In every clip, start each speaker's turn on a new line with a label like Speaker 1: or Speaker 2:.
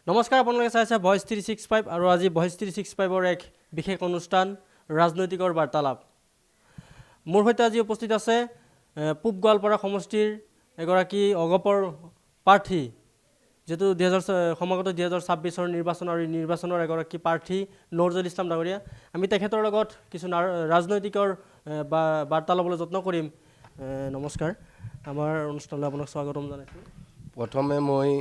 Speaker 1: নমস্কাৰ, আপোনালোকে চাইছে ভইচ 365 আৰু আজি ভইচ 365ৰ এক বিশেষ অনুষ্ঠান ৰাজনৈতিকৰ বাৰ্তালাপ। মোৰ সৈতে আজি উপস্থিত আছে পূব গোৱালপাৰা সমষ্টিৰ এগৰাকী অগপৰ প্ৰাৰ্থী, যেটো সমাগত 2026ৰ নিৰ্বাচন আৰু নিৰ্বাচনৰ এগৰাকী প্ৰাৰ্থী নজৰুল ইছলাম ডাঙৰীয়া। আমি তেখেতৰ লগত কিছু ৰাজনৈতিকৰ বাৰ্তালাপলৈ যত্ন কৰিম। নমস্কাৰ, আমাৰ অনুষ্ঠানলৈ আপোনাক স্বাগতম জনাইছোঁ।
Speaker 2: প্ৰথমে মই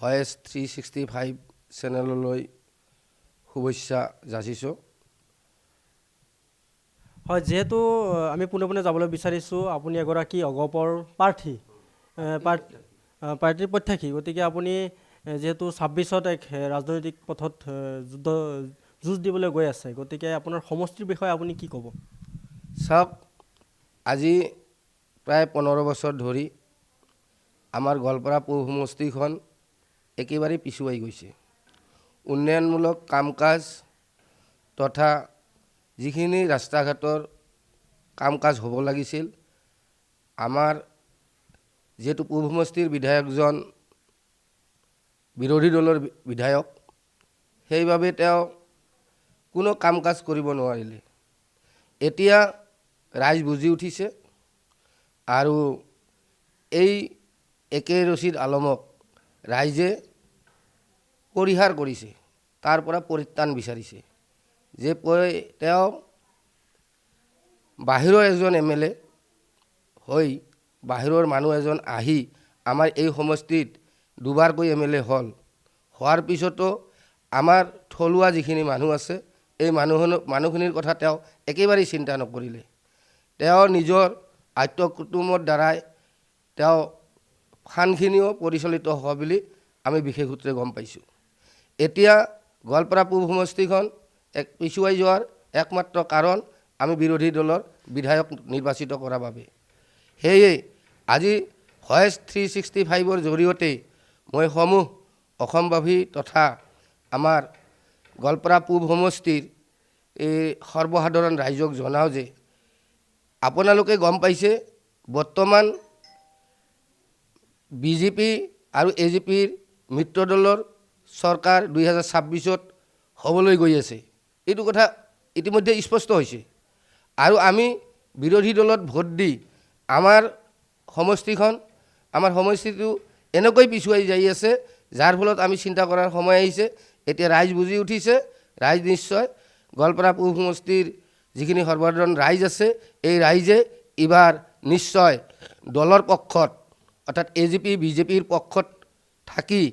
Speaker 2: ভইচ 365 চেনেললৈ শুভেচ্ছা যাচিছোঁ।
Speaker 1: হয়, যেহেতু আমি পোনে পোনে যাবলৈ বিচাৰিছোঁ, আপুনি এগৰাকী অগপৰ প্ৰাৰ্থী, পাৰ্টিৰ প্ৰত্যাশী, গতিকে আপুনি যেহেতু 26ত এক ৰাজনৈতিক পথত যুঁজ দিবলৈ গৈ আছে, গতিকে আপোনাৰ সমষ্টিৰ বিষয়ে আপুনি কি ক'ব?
Speaker 2: চাওক, আজি প্ৰায় 15 বছৰ ধৰি আমাৰ গোৱালপাৰা পৌৰ সমষ্টিখন একেবাৰে পিছুৱাই গৈছে। উন্নয়নমূলক কাম কাজ তথা যিখিনি ৰাস্তা ঘাটৰ কাম কাজ হ'ব লাগিছিল, আমাৰ যেহেতু পৌৰ সমষ্টিৰ বিধায়কজন বিৰোধী দলৰ বিধায়ক, সেইবাবে তেওঁ কোনো কাম কাজ কৰিব নোৱাৰিলে। এতিয়া ৰাইজ বুজি উঠিছে আৰু এই একে ৰচিদ আলমক ৰাইজে পৰিহাৰ কৰিছে, তাৰ পৰা পৰিত্ৰাণ বিচাৰিছে। যে তেওঁ বাহিৰৰ এজন MLA হৈ, বাহিৰৰ মানুহ এজন আহি আমাৰ এই সমষ্টিত দুবাৰকৈ MLA হ'ল, হোৱাৰ পিছতো আমাৰ থলুৱা যিখিনি মানুহ আছে, এই মানুহখিনিৰ কথা তেওঁ একেবাৰেই চিন্তা নকৰিলে। তেওঁ নিজৰ আত্য কুটুমৰ দ্বাৰাই তেওঁ ফানখিনিও পৰিচালিত হোৱা বুলি আমি বিশেষ সূত্ৰে গম পাইছোঁ। এতিয়া গোৱালপাৰা পূব সমষ্টিখন এক পিছুৱাই যোৱাৰ একমাত্ৰ কাৰণ আমি বিৰোধী দলৰ বিধায়ক নিৰ্বাচিত কৰাৰ বাবে। সেয়ে আজি ভইচ 365ৰ জৰিয়তে মই সমূহ অসমবাসী তথা আমাৰ গোৱালপাৰা পূব সমষ্টিৰ এই সৰ্বসাধাৰণ ৰাইজক জনাওঁ যে আপোনালোকে গম পাইছে, বৰ্তমান বিজেপি আৰু AJPৰ মিত্ৰ দলৰ চৰকাৰ 2026ত হ'বলৈ গৈ আছে। এইটো কথা ইতিমধ্যে স্পষ্ট হৈছে আৰু আমি বিৰোধী দলত ভোট দি আমাৰ সমষ্টিটো এনেকৈ পিছুৱাই যাই আছে, যাৰ ফলত আমি চিন্তা কৰাৰ সময় আহিছে। এতিয়া ৰাইজ বুজি উঠিছে, ৰাইজ নিশ্চয় গোৱালপাৰা পৌৰ সমষ্টিৰ যিখিনি সৰ্বসাধাৰণ ৰাইজ আছে, এই ৰাইজে এইবাৰ নিশ্চয় দলৰ পক্ষত অৰ্থাৎ AJP BJPৰ পক্ষত থাকি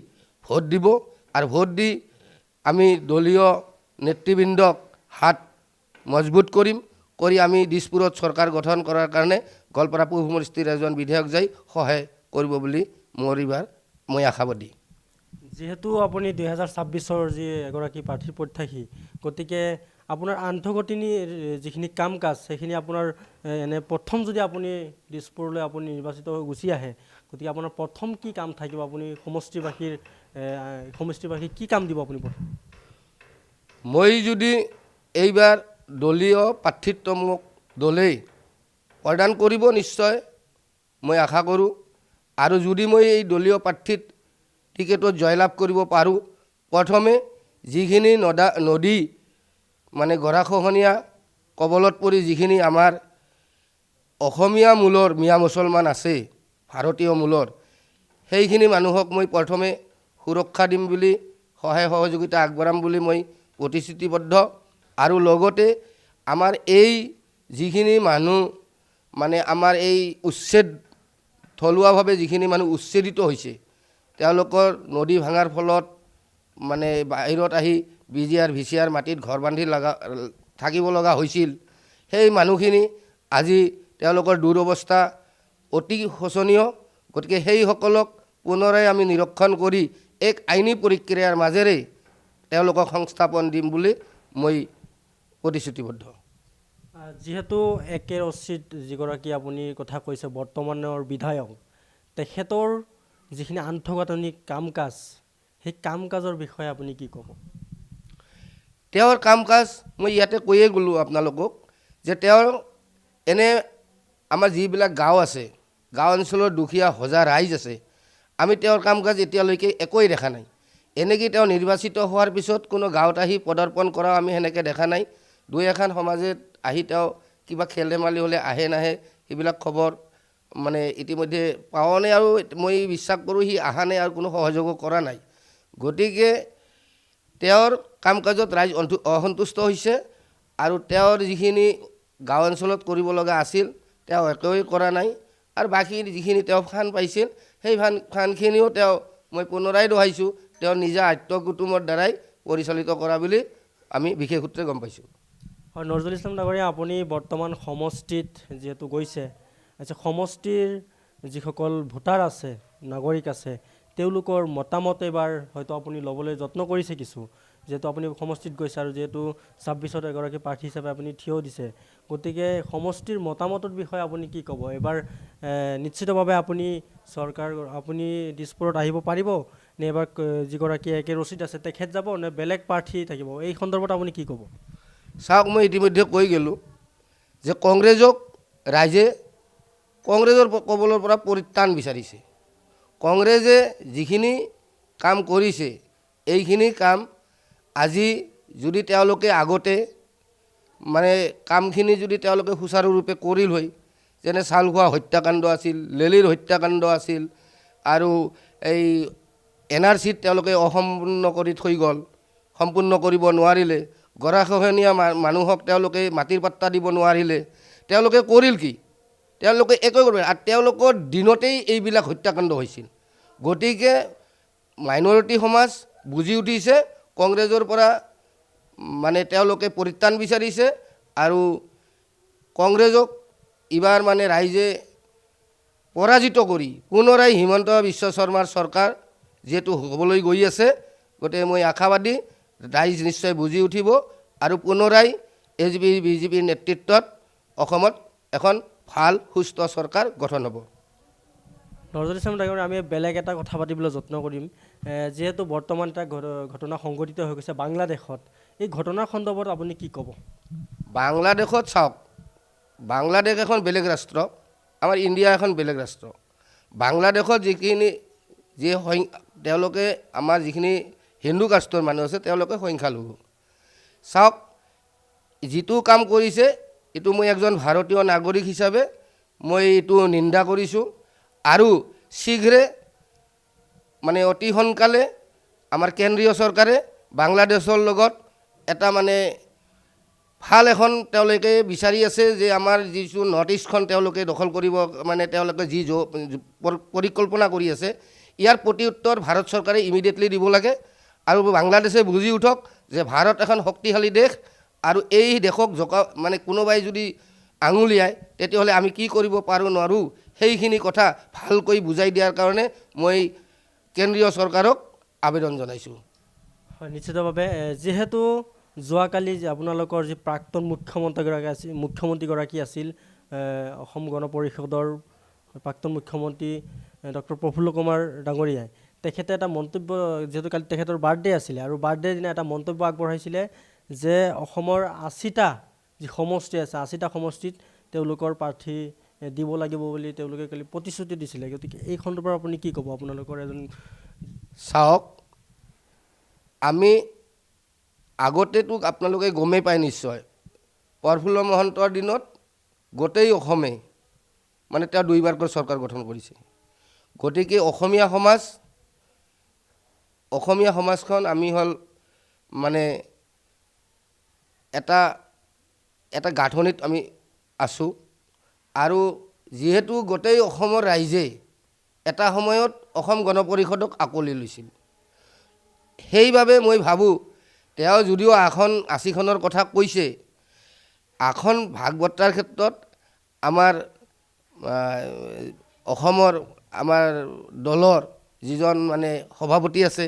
Speaker 2: ভোট দিব আৰু ভোট দি আমি দলীয় নেতৃবৃন্দক হাত মজবুত কৰি আমি দিছপুৰত চৰকাৰ গঠন কৰাৰ কাৰণে গোৱালপাৰা পৌৰ সমষ্টিৰ এজন বিধায়ক যাই সহায় কৰিব বুলি মই আশাবাদী।
Speaker 1: যিহেতু আপুনি 2026ৰ যি এগৰাকী প্ৰাৰ্থীৰ প্ৰত্যাশী, গতিকে আপোনাৰ আন্তঃগঠিনীৰ যিখিনি কাম কাজ, সেইখিনি আপোনাৰ এনে প্ৰথম যদি আপুনি দিছপুৰলৈ আপুনি নিৰ্বাচিত হৈ গুচি আহে, গতিকে আপোনাৰ প্ৰথম কি কাম থাকিব? আপুনি সমষ্টিবাসীক কি কাম দিব আপুনি প্ৰথম?
Speaker 2: মই যদি এইবাৰ দলীয় প্ৰাৰ্থিত্ব মোক দলেই প্ৰদান কৰিব, নিশ্চয় মই আশা কৰোঁ। আৰু যদি মই এই দলীয় প্ৰাৰ্থীত টিকেটত জয়লাভ কৰিব পাৰোঁ, প্ৰথমে যিখিনি নদী মানে গৰাখহনীয়া কবলত পৰি যিখিনি আমাৰ অসমীয়া মূলৰ মিয়া মুছলমান আছে, ভাৰতীয় মূলৰ, সেইখিনি মানুহক মই প্ৰথমে সুৰক্ষা দিম বুলি, সহায় সহযোগিতা আগবঢ়াম বুলি মই প্ৰতিশ্ৰুতিবদ্ধ। আৰু লগতে আমাৰ এই যিখিনি মানুহ মানে আমাৰ এই থলুৱাভাৱে যিখিনি মানুহ উচ্ছেদিত হৈছে, তেওঁলোকৰ নদী ভাঙাৰ ফলত মানে বাহিৰত আহি BGR VCR মাটিত ঘৰ বান্ধি থাকিব লগা হৈছিল, সেই মানুহখিনি আজি তেওঁলোকৰ দুৰৱস্থা অতি শোচনীয়। গতিকে সেইসকলক পুনৰাই আমি নিৰীক্ষণ কৰি এক আইনী প্ৰক্ৰিয়াৰ মাজেৰে তেওঁলোকক সংস্থাপন দিম বুলি মই প্ৰতিশ্ৰুতিবদ্ধ।
Speaker 1: যিহেতু একে ৰচিদ যিগৰাকী আপুনি কথা কৈছে বৰ্তমানৰ বিধায়ক, তেখেতৰ যিখিনি আন্তঃগাঁথনিক কাম কাজ, সেই কাম কাজৰ বিষয়ে আপুনি কি ক'ব?
Speaker 2: তেওঁৰ কাম কাজ মই ইয়াতে কৈয়ে গ'লোঁ আপোনালোকক যে তেওঁৰ এনে আমাৰ যিবিলাক গাঁও আছে, গাঁও অঞ্চলৰ দুখীয়া হজা ৰাইজ আছে, আমি তেওঁৰ কাম কাজ এতিয়ালৈকে একোৱেই দেখা নাই। এনেকৈ তেওঁ নিৰ্বাচিত হোৱাৰ পিছত কোনো গাঁৱত আহি পদাৰ্পণ কৰাও আমি সেনেকৈ দেখা নাই। দুই এখন সমাজে আহি তেওঁ কিবা খেল ধেমালি হ'লে আহে নাহে সেইবিলাক খবৰ মানে ইতিমধ্যে পাওঁ নাই, আৰু মই বিশ্বাস কৰোঁ সি অহা নাই আৰু কোনো সহযোগো কৰা নাই। গতিকে তেওঁৰ কাম কাজত ৰাইজ অসন্তুষ্ট হৈছে, আৰু তেওঁৰ যিখিনি গাঁও অঞ্চলত কৰিব লগা আছিল তেওঁ একোৱেই কৰা নাই। আৰু বাকী যিখিনি তেওঁ ফান পাইছিল সেই ফানখিনিও মই পুনৰাই দোহাইছোঁ তেওঁ নিজা আত্ম কুটুমৰ দ্বাৰাই পৰিচালিত কৰা বুলি আমি বিশেষ সূত্ৰে গম পাইছোঁ।
Speaker 1: হয়, নজৰুল ইছলাম ডাঙৰীয়া, আপুনি বৰ্তমান সমষ্টিত যিহেতু গৈছে, আচ্ছা, সমষ্টিৰ যিসকল ভোটাৰ আছে, নাগৰিক আছে, তেওঁলোকৰ মতামত এবাৰ হয়তো আপুনি ল'বলৈ যত্ন কৰিছে কিছু, যিহেতু আপুনি সমষ্টিত গৈছে আৰু যিহেতু 26ত এগৰাকী প্ৰাৰ্থী হিচাপে আপুনি থিয় দিছে। গতিকে সমষ্টিৰ মতামতৰ বিষয়ে আপুনি কি ক'ব? এবাৰ নিশ্চিতভাৱে আপুনি দিছপুৰত আহিব পাৰিব নে এবাৰ যিগৰাকী একে ৰচিদ আছে তেখেত যাব নে বেলেগ প্ৰাৰ্থী থাকিব? এই সন্দৰ্ভত আপুনি কি ক'ব?
Speaker 2: চাওক, মই ইতিমধ্যে কৈ গ'লোঁ যে কংগ্ৰেছক ৰাইজে কংগ্ৰেছৰ কবলৰ পৰা পৰিত্ৰাণ বিচাৰিছে। কংগ্ৰেছে যিখিনি কাম কৰিছে এইখিনি কাম আজি যদি তেওঁলোকে আগতে মানে কামখিনি যদি তেওঁলোকে সুচাৰুৰূপে কৰিল হয়, যেনে চাউলখোৱা হত্যাকাণ্ড আছিল, লেলিৰ হত্যাকাণ্ড আছিল, আৰু এই NRCত তেওঁলোকে অসম্পূৰ্ণ কৰি থৈ গ'ল, সম্পূৰ্ণ কৰিব নোৱাৰিলে, গৰাখহনীয়া মানুহক তেওঁলোকে মাটিৰ পাত্তা দিব নোৱাৰিলে, তেওঁলোকে কৰিল কি? তেওঁলোকে একো কৰিব নোৱাৰে, আৰু তেওঁলোকৰ দিনতেই এইবিলাক হত্যাকাণ্ড হৈছিল। গতিকে মাইনৰিটি সমাজ বুজি উঠিছে, কংগ্ৰেছৰ পৰা মানে তেওঁলোকে পৰিত্ৰাণ বিচাৰিছে, আৰু কংগ্ৰেছক এইবাৰ মানে ৰাইজে পৰাজিত কৰি পুনৰাই হিমন্ত বিশ্ব শৰ্মাৰ চৰকাৰ যিহেতু হ'বলৈ গৈ আছে, গতিকে মই আশাবাদী ৰাইজ নিশ্চয় বুজি উঠিব আৰু পুনৰাই বিজেপিৰ নেতৃত্বত অসমত এখন ভাল সুস্থ চৰকাৰ গঠন হ'ব।
Speaker 1: নজৰুল ইছলাম ডাঙৰীয়া, আমি বেলেগ এটা কথা পাতিবলৈ যত্ন কৰিম। যিহেতু বৰ্তমান এটা ঘটনা সংঘটিত হৈ গৈছে বাংলাদেশত, এই ঘটনাৰ সন্দৰ্ভত আপুনি কি ক'ব?
Speaker 2: বাংলাদেশত চাওক, বাংলাদেশ এখন বেলেগ ৰাষ্ট্ৰ, আমাৰ ইণ্ডিয়া এখন বেলেগ ৰাষ্ট্ৰ। বাংলাদেশত তেওঁলোকে আমাৰ যিখিনি হিন্দু কাষ্টৰ মানুহ আছে তেওঁলোকে সংখ্যালঘু। চাওক, যিটো কাম কৰিছে এইটো মই এজন ভাৰতীয় নাগৰিক হিচাপে মই এইটো নিন্দা কৰিছোঁ, আৰু শীঘ্ৰে মানে অতি সোনকালে আমাৰ কেন্দ্ৰীয় চৰকাৰে বাংলাদেশৰ লগত এটা মানে ভাল এখন তেওঁলোকে বিচাৰি আছে যে আমাৰ যিটো নৰ্থ ইষ্টখন তেওঁলোকে দখল কৰিব, মানে তেওঁলোকে যি পৰিকল্পনা কৰি আছে ইয়াৰ প্ৰতি উত্তৰ ভাৰত চৰকাৰে ইমিডিয়েটলি দিব লাগে, আৰু বাংলাদেশে বুজি উঠক যে ভাৰত এখন শক্তিশালী দেশ, আৰু এই দেশক মানে কোনোবাই যদি আঙুলিয়ায় তেতিয়াহ'লে আমি কি কৰিব পাৰোঁ নোৱাৰোঁ সেইখিনি কথা ভালকৈ বুজাই দিয়াৰ কাৰণে মই কেন্দ্ৰীয় চৰকাৰক আবেদন জনাইছোঁ।
Speaker 1: হয়, নিশ্চিতভাৱে যিহেতু যোৱাকালি আপোনালোকৰ যি প্ৰাক্তন মুখ্যমন্ত্ৰীগৰাকী আছিল, অসম গণ পৰিষদৰ প্ৰাক্তন মুখ্যমন্ত্ৰী ডক্টৰ প্ৰফুল্ল কুমাৰ ডাঙৰীয়াই, তেখেতে এটা মন্তব্য, যিহেতু কালি তেখেতৰ বাৰ্থডে আছিলে আৰু বাৰ্থডে দিনা এটা মন্তব্য আগবঢ়াইছিলে যে অসমৰ 80টা যি সমষ্টি আছে 80টা সমষ্টিত তেওঁলোকৰ প্ৰাৰ্থী দিব লাগিব বুলি তেওঁলোকে কালি প্ৰতিশ্ৰুতি দিছিলে। গতিকে এই সন্দৰ্ভত আপুনি কি ক'ব? আপোনালোকৰ এজন
Speaker 2: চাওক, আমি আগতেতো আপোনালোকে গমেই পায় নিশ্চয়, প্ৰফুল্ল মহন্তৰ দিনত গোটেই অসমে মানে তেওঁ দুইবাৰকৈ চৰকাৰ গঠন কৰিছে। গতিকে অসমীয়া সমাজখন আমি হ'ল মানে এটা গাঁথনিত আমি আছোঁ, আৰু যিহেতু গোটেই অসমৰ ৰাইজে এটা সময়ত অসম গণ পৰিষদক আঁকোৱালি লৈছিল, সেইবাবে মই ভাবোঁ তেওঁ যদিও আসন 80খনৰ কথা কৈছে, আসন ভাগ বতৰাৰ ক্ষেত্ৰত আমাৰ অসমৰ আমাৰ দলৰ যিজন মানে সভাপতি আছে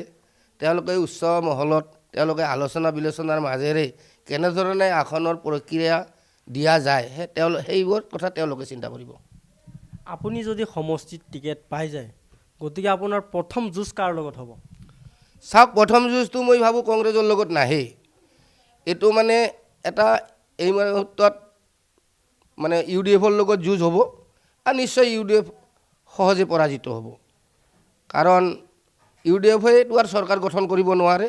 Speaker 2: তেওঁলোকে উচ্চ মহলত তেওঁলোকে আলোচনা বিলোচনাৰ মাজেৰে কেনেধৰণে আসনৰ প্ৰক্ৰিয়া দিয়া যায় সেইবোৰ কথা তেওঁলোকে চিন্তা কৰিব।
Speaker 1: আপুনি যদি সমষ্টিত টিকেট পাই যায়, গতিকে আপোনাৰ প্ৰথম যুঁজ কাৰ লগত হ'ব?
Speaker 2: চাওক, প্ৰথম যুঁজটো মই ভাবোঁ কংগ্ৰেছৰ লগত নাহে, এইটো মানে এটা এই মুহূৰ্তত মানে UDFৰ লগত যুঁজ হ'ব, আৰু নিশ্চয় UDF সহজে পৰাজিত হ'ব। কাৰণ UDF-এটো আৰু চৰকাৰ গঠন কৰিব নোৱাৰে,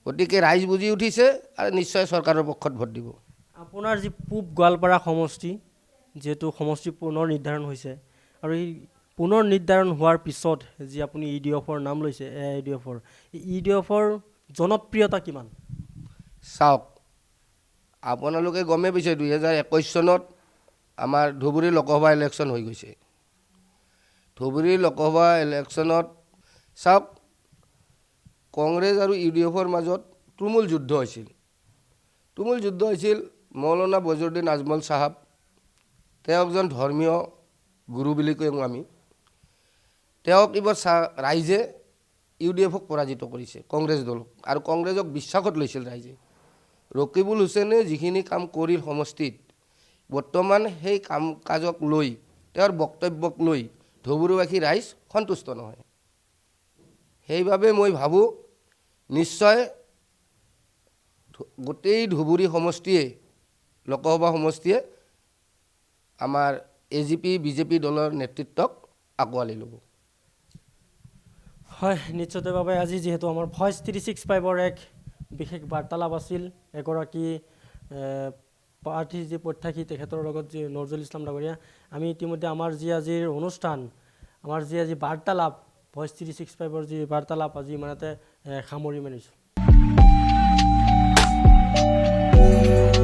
Speaker 2: গতিকে ৰাইজ বুজি উঠিছে আৰু নিশ্চয় চৰকাৰৰ পক্ষত ভোট দিব।
Speaker 1: আপোনাৰ যি পূব গোৱালপাৰা সমষ্টি, যিহেতু সমষ্টি পুনৰ নিৰ্ধাৰণ হৈছে, আৰু এই পুনৰ নিৰ্ধাৰণ হোৱাৰ পিছত যি আপুনি EDF-ৰ নাম লৈছে, EDF-ৰ EDF-ৰ জনপ্ৰিয়তা কিমান?
Speaker 2: চাওক, আপোনালোকে গমেই পাইছে 2021 চনত আমাৰ ধুবুৰী লোকসভা ইলেকশ্যন হৈ গৈছে। ধুবুৰী লোকসভা ইলেকশ্যনত চাওক, কংগ্ৰেছ আৰু UDF-ৰ মাজত তুমুল যুদ্ধ হৈছিল। মৌলানা বজৰুদ্দিন আজমল চাহাব, তেওঁ একজন ধৰ্মীয় গুৰু বুলি কওঁ আমি। তেওঁক এইবাৰ ৰাইজে UDF-ক পৰাজিত কৰিছে, কংগ্ৰেছ দলক, আৰু কংগ্ৰেছক বিশ্বাসত লৈছিল ৰাইজে। ৰকিবুল হুছেইনে যিখিনি কাম কৰিল সমষ্টিত, বৰ্তমান সেই কাম কাজক লৈ, তেওঁৰ বক্তব্যক লৈ ধুবুৰীবাসী ৰাইজ সন্তুষ্ট নহয়। সেইবাবে মই ভাবোঁ নিশ্চয় গোটেই ধুবুৰী সমষ্টিয়ে, লোকসভা সমষ্টিয়ে আমাৰ AGP BJP দলৰ নেতৃত্বক আঁকোৱালি ল'ব।
Speaker 1: হয়, নিশ্চিতভাৱে আজি যিহেতু আমাৰ ভইচ 365-ৰ এক বিশেষ বাৰ্তালাপ আছিল এগৰাকী প্ৰাৰ্থী যি প্ৰত্যাশী, তেখেতৰ লগত যি নজৰুল ইছলাম ডাঙৰীয়া, আমি ইতিমধ্যে আমাৰ যি আজিৰ অনুষ্ঠান, আমাৰ যি আজি বাৰ্তালাপ, ভইচ 365-ৰ যি বাৰ্তালাপ আজি ইমানতে সামৰি মাৰিছোঁ।